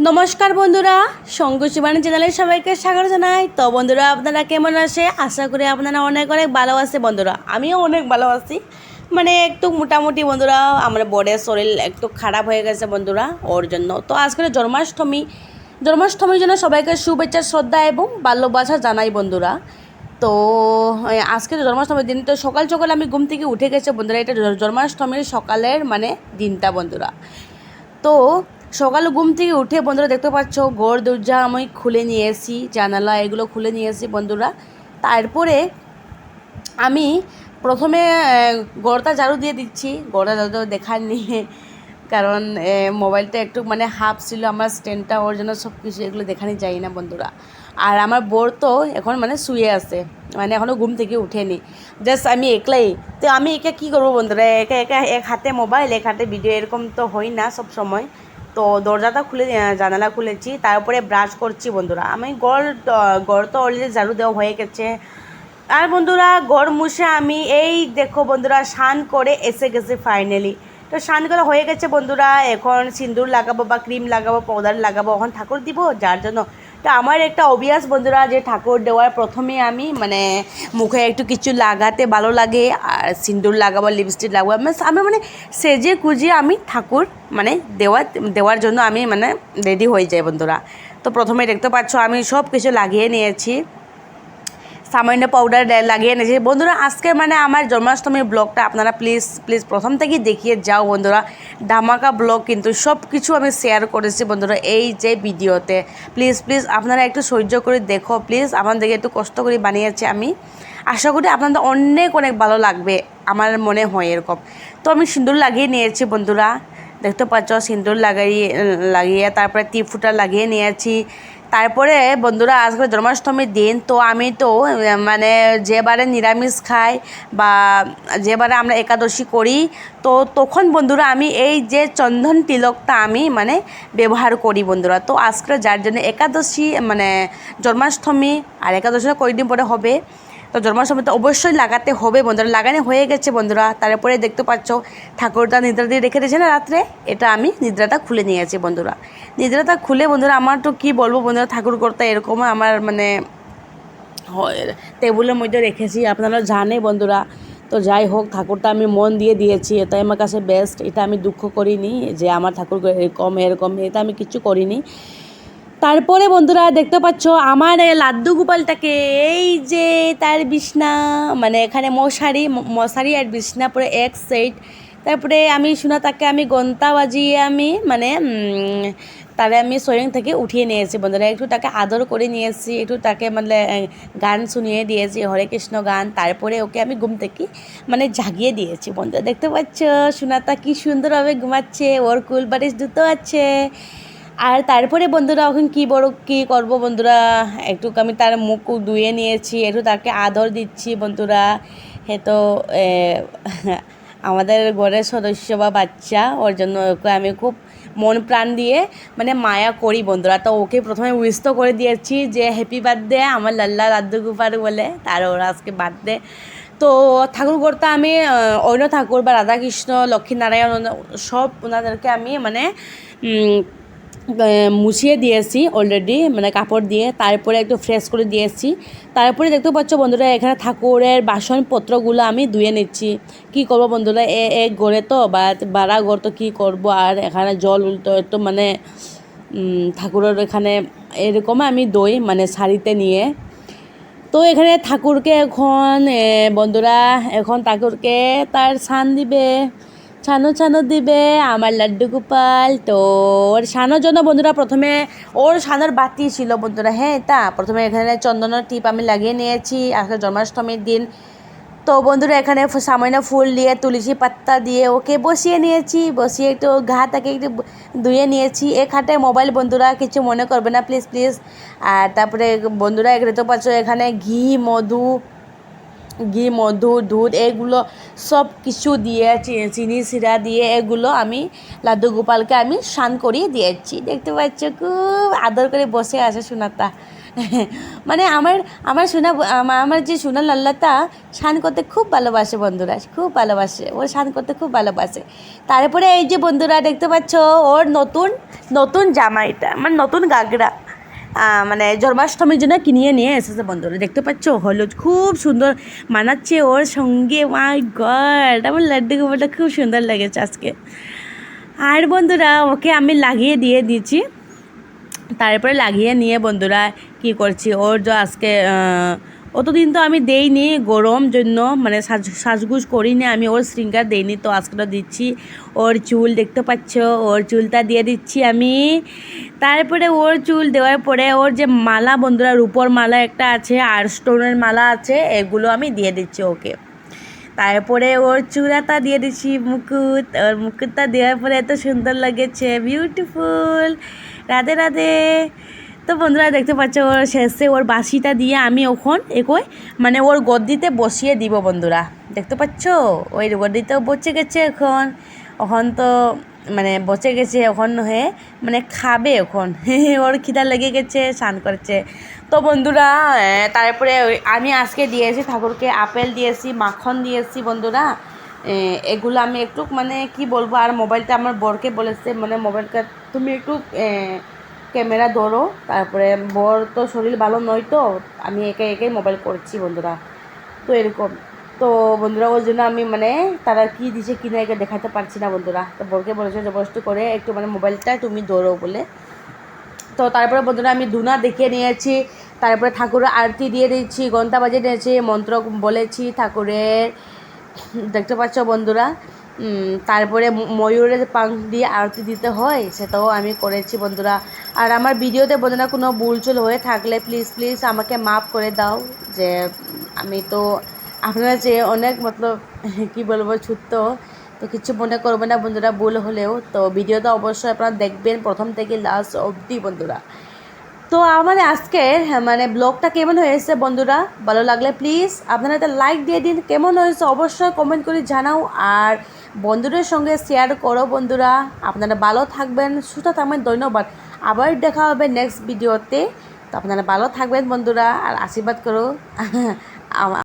নমস্কার বন্ধুরা, শঙ্কুশিবাণী চ্যানেলে সবাইকে স্বাগত জানাই। তো বন্ধুরা, আপনারা কেমন আছে? আশা করি আপনারা অনেক অনেক ভালো আছে বন্ধুরা। আমিও অনেক ভালো আছি, মানে একটু মোটামুটি বন্ধুরা। আমার বরের শরীর একটু খারাপ হয়ে গেছে বন্ধুরা, ওর জন্য। তো আজকে জন্মাষ্টমীর জন্য সবাইকে শুভেচ্ছা, শ্রদ্ধা এবং ভালোবাসা জানাই বন্ধুরা। তো আজকে জন্মাষ্টমীর দিন, তো সকাল সকাল আমি ঘুম থেকে উঠে গেছে বন্ধুরা। এটা জন্মাষ্টমীর সকালের মানে দিনটা বন্ধুরা। তো সকালে ঘুম থেকে উঠে বন্ধুরা দেখতে পাচ্ছ, ঘর দরজা আমি খুলে নিয়েছি, জানালা এগুলো খুলে নিয়েছি বন্ধুরা। তারপরে আমি প্রথমে ঘরটা ঝাড়ু দিয়ে দিচ্ছি। ঘরটা ঝাড়ু দেখার নিয়ে, কারণ মোবাইলটা একটু মানে হাফ ছিল আমার স্ট্যান্ডটা, ওর জন্য সব কিছু এগুলো দেখানি যায় না বন্ধুরা। আর আমার বোর তো এখন মানে শুয়ে আছে, মানে এখনও ঘুম থেকে উঠেনি। জাস্ট আমি একলাই, তো আমি একা কী করবো বন্ধুরা? একা একা এক হাতে মোবাইল, এক হাতে ভিডিও, এরকম তো হয় না সব সময়। তো দরজাটা খুলে, জানালা খুলেছি, তারপরে ব্রাশ করছি বন্ধুরা। আমি ঘর তো অলরেডি ঝাড়ু দেওয়া হয়ে গেছে। আর বন্ধুরা, ঘর মুছে আমি এই দেখো বন্ধুরা, স্নান করে এসে গেছে ফাইনালি। তো স্নান করা হয়ে গেছে বন্ধুরা। এখন সিঁদুর লাগাবো বা ক্রিম লাগাবো, পাউডার লাগাবো, এখন ঠাকুর দিব যার জন্য। তো আমার একটা অভ্যাস বন্ধুরা, যে ঠাকুর দেওয়ার প্রথমে আমি মানে মুখে একটু কিছু লাগাতে ভালো লাগে, আর সিঁদুর লাগাবো, লিপস্টিক লাগাবো। আমি মানে সেজে কুজিয়ে আমি ঠাকুর মানে দেওয়ার জন্য আমি মানে রেডি হয়ে যাই বন্ধুরা। তো প্রথমে দেখতে পাচ্ছ আমি সব কিছু লাগিয়ে নিয়েছি, সামান্য পাউডার লাগিয়ে নিয়েছি বন্ধুরা। আজকে মানে আমার জন্মাষ্টমীর ব্লগটা আপনারা প্লিজ প্লিজ প্রথম থেকেই দেখিয়ে যাও বন্ধুরা। ধামাকা ব্লগ কিন্তু সব কিছু আমি শেয়ার করেছি বন্ধুরা এই যে ভিডিওতে। প্লিজ প্লিজ আপনারা একটু সহ্য করে দেখো প্লিজ, আপনাদেরকে একটু কষ্ট করে বানিয়েছি আমি। আশা করি আপনাদের অনেক অনেক ভালো লাগবে, আমার মনে হয় এরকম। তো আমি সিঁদুর লাগিয়ে নিয়েছি বন্ধুরা, দেখতে পাচ্ছ সিঁদুর লাগিয়ে তারপরে টিপ লাগিয়ে নিয়েছি। তারপরে বন্ধুরা, আজকে জন্মাষ্টমীর দিন, তো আমি তো মানে যেবারে নিরামিষ খাই বা যেবারে আমরা একাদশী করি, তো তখন বন্ধুরা আমি এই যে চন্দন তিলকটা আমি মানে ব্যবহার করি বন্ধুরা। তো আজকে যার জন্য একাদশী মানে জন্মাষ্টমী, আর একাদশী কয়েকদিন পরে হবে, তো জন্মাষ্টমীতে অবশ্যই লাগাতে হবে বন্ধুরা। লাগানো হয়ে গেছে বন্ধুরা। তারপরে দেখতে পাচ্ছ ঠাকুরটা নিদ্রা দিয়ে রেখে দিয়েছে না রাত্রে, এটা আমি নিদ্রাটা খুলে নিয়েছি বন্ধুরা। নিদ্রাটা খুলে বন্ধুরা, আমার তো কী বলবো বন্ধুরা, ঠাকুর করতে এরকম আমার মানে টেবিলের মধ্যে রেখেছি, আপনারা জানে বন্ধুরা। তো যাই হোক, ঠাকুরটা আমি মন দিয়ে দিয়েছি, এটাই আমার কাছে বেস্ট। এটা আমি দুঃখ করিনি যে আমার ঠাকুর এরকম, এটা আমি কিছু করিনি। তারপরে বন্ধুরা দেখতে পাচ্ছ আমার লাড্ডু গোপালটাকে, এই যে তার বিছনা, মানে এখানে মশারি আর বিছনা পরে এক সেট। তারপরে আমি তাকে আমি ঘন্টা বাজিয়ে আমি মানে তারে আমি শোয়িং থেকে উঠিয়ে নিয়েছি বন্ধুরা। একটু তাকে আদর করে নিয়েছি, একটু তাকে মানে গান শুনিয়ে দিয়েছি, হরে কৃষ্ণ গান। তারপরে ওকে আমি ঘুম থেকে মানে জাগিয়ে দিয়েছি বন্ধুরা। দেখতে পাচ্ছ সোনাটা কি সুন্দরভাবে ঘুমাচ্ছে, ওর কুল বালিশ দুটো আছে। আর তারপরে বন্ধুরা এখন কী করব বন্ধুরা, একটু আমি তার মুখ ধুয়ে নিয়েছি, একটু তাকে আদর দিচ্ছি বন্ধুরা। হে তো আমাদের ঘরের সদস্য বা বাচ্চা, ওর জন্য ওকে আমি খুব মন প্রাণ দিয়ে মানে মায়া করি বন্ধুরা। তো ওকে প্রথমে উইশ তো করে দিয়েছি যে হ্যাপি বার্থডে আমার লাল্লা লাড্ডু গোপাল বলে, তার ওর আজকে বার্থডে। তো ঠাকুর করতে আমি অন্য ঠাকুর বা রাধাকৃষ্ণ, লক্ষ্মীনারায়ণ সব ওনাদেরকে আমি মানে মুছিয়ে দিয়েছি অলরেডি, মানে কাপড় দিয়ে, তারপরে একটু ফ্রেশ করে দিয়েছি। তারপরে দেখতে পাচ্ছ বন্ধুরা, এখানে ঠাকুরের বাসনপত্রগুলো আমি ধুয়ে নিচ্ছি। কি করব বন্ধুরা, এক ঘরে তো বা বাড়া ঘর, তো কী করব। আর এখানে জল উল্টো একটু মানে ঠাকুরের এখানে এরকম আমি দই মানে শাড়িতে নিয়ে। তো এখানে ঠাকুরকে এখন বন্ধুরা, এখন ঠাকুরকে তার স্নান দিবে, ছানো দিবে আমার লাড্ডু গোপাল। তো ওর ছানোর জন্য বন্ধুরা প্রথমে ওর ছানোর বাতি ছিল বন্ধুরা। হ্যাঁ, এটা প্রথমে এখানে চন্দনের টিপ আমি লাগিয়ে নিয়েছি আজকে জন্মাষ্টমীর দিন। তো বন্ধুরা এখানে সামান্য ফুল দিয়ে তুলসী পাতা দিয়ে ওকে বসিয়ে নিয়েছি, বসিয়ে একটু তাকে একটু ধুয়ে নিয়েছি। এক হাতে মোবাইল বন্ধুরা, কিছু মনে করবে না প্লিজ প্লিজ। আর তারপরে বন্ধুরা এখানে তো পাচ্ছ এখানে ঘি মধু দুধ এগুলো সব কিছু দিয়ে চিনি সিরা দিয়ে এগুলো আমি লাড্ডু গোপালকে আমি স্নান করিয়ে দিয়েছি। দেখতে পাচ্ছ খুব আদর করে বসে আছে সোনাটা, মানে আমার আমার সোনা আমার যে সোনা লাল্লাটা স্নান করতে খুব ভালোবাসে বন্ধুরা, খুব ভালোবাসে, ও স্নান করতে খুব ভালোবাসে। তারপরে এই যে বন্ধুরা দেখতে পাচ্ছ ওর নতুন নতুন জামা, এটা মানে নতুন গাগরা, মানে জন্মাষ্টমীর জন্য কিনিয়ে নিয়ে এসেছে বন্ধুরা। দেখতে পাচ্ছ হলুদ খুব সুন্দর মানাচ্ছে ওর সঙ্গে। মাই গড, আমার লাড্ডু গোপালটা খুব সুন্দর লেগেছে আজকে। আর বন্ধুরা ওকে আমি লাগিয়ে দিয়ে দিয়েছি। তারপরে লাগিয়ে নিয়ে বন্ধুরা কি করছি, ওর যে আজকে অতদিন তো আমি দেইনি গরম জন্য, মানে সাজগুজ করিনি আমি, ওর শৃঙ্গার দেইনি, তো আজকেটা দিচ্ছি। ওর চুল দেখতে পাচ্ছ, ওর চুলটা দিয়ে দিচ্ছি আমি। তারপরে ওর চুল দেওয়ার পরে ওর যে মালা বন্ধুরা, রূপোর মালা একটা আছে আর স্টোনের মালা আছে, এগুলো আমি দিয়ে দিচ্ছি ওকে। তারপরে ওর চূড়াটা দিয়ে দিচ্ছি, মুকুট, ওর মুকুটটা দেওয়ার পরে এত সুন্দর লাগেছে, বিউটিফুল। রাধে রাধে। তো বন্ধুরা দেখতে পাচ্ছ ওর শেষে ওর বাঁশিটা দিয়ে আমি ওখন একই মানে ওর গদ্দিতে বসিয়ে দিব বন্ধুরা। দেখতে পাচ্ছ ওই গদ্দিতেও বসে গেছে এখন, এখন তো মানে বসে গেছে এখন হয়ে মানে খাবে এখন। ওর খিদা লেগে গেছে, স্নান করছে। তো বন্ধুরা তারপরে আমি আজকে দিয়েছি ঠাকুরকে আপেল দিয়েছি, মাখন দিয়েছি বন্ধুরা। এগুলো আমি একটু মানে কি বলবো, আর মোবাইলটা আমার বরকে বলেছে মানে মোবাইলটা তুমি একটু ক্যামেরা ধরো, তারপরে বর তো শরীর ভালো নয়, তো আমি একাই মোবাইল করছি বন্ধুরা। তো এরকম, তো বন্ধুরা ওই জন্য আমি মানে তারা কী দিছে কিনা একে দেখাতে পারছি না বন্ধুরা। তো বরকে বলেছে জবরদস্তি করে একটু মানে মোবাইলটা তুমি ধরো বলে। তো তারপরে বন্ধুরা আমি ধুনা দেখিয়ে নিয়েছি, তারপরে ঠাকুরের আরতি দিয়ে দিচ্ছি, ঘন্টা বাজিয়ে নিয়েছি, মন্ত্র বলেছি ঠাকুরের, দেখতে পাচ্ছ বন্ধুরা। তারপরে ময়ূরের পাখ দিয়ে আরতি দিতে হয়, সেটাও আমি করেছি বন্ধুরা। আর আমার ভিডিওতে বন্ধুরা কোনো ভুলচুল হয়ে থাকলে প্লিজ প্লিজ আমাকে মাফ করে দাও, যে আমি তো আপনারা যে অনেক মতলব কী বলবো ছোট্ট, তো কিছু মনে করবে না বন্ধুরা ভুল হলেও। তো ভিডিওটা অবশ্যই আপনারা দেখবেন প্রথম থেকে লাস্ট অবধি বন্ধুরা। তো আমার আজকের মানে ব্লগটা কেমন হয়েছে বন্ধুরা, ভালো লাগলে প্লিজ আপনারা একটা লাইক দিয়ে দিন, কেমন হয়েছে অবশ্যই কমেন্ট করে জানাও, আর বন্ধুদের সঙ্গে শেয়ার করো বন্ধুরা। আপনারা ভালো থাকবেন, সুস্থ থাকবেন, ধন্যবাদ। আবার দেখা হবে নেক্সট ভিডিওতে। তো আপনারা ভালো থাকবেন বন্ধুরা, আর আশীর্বাদ করো।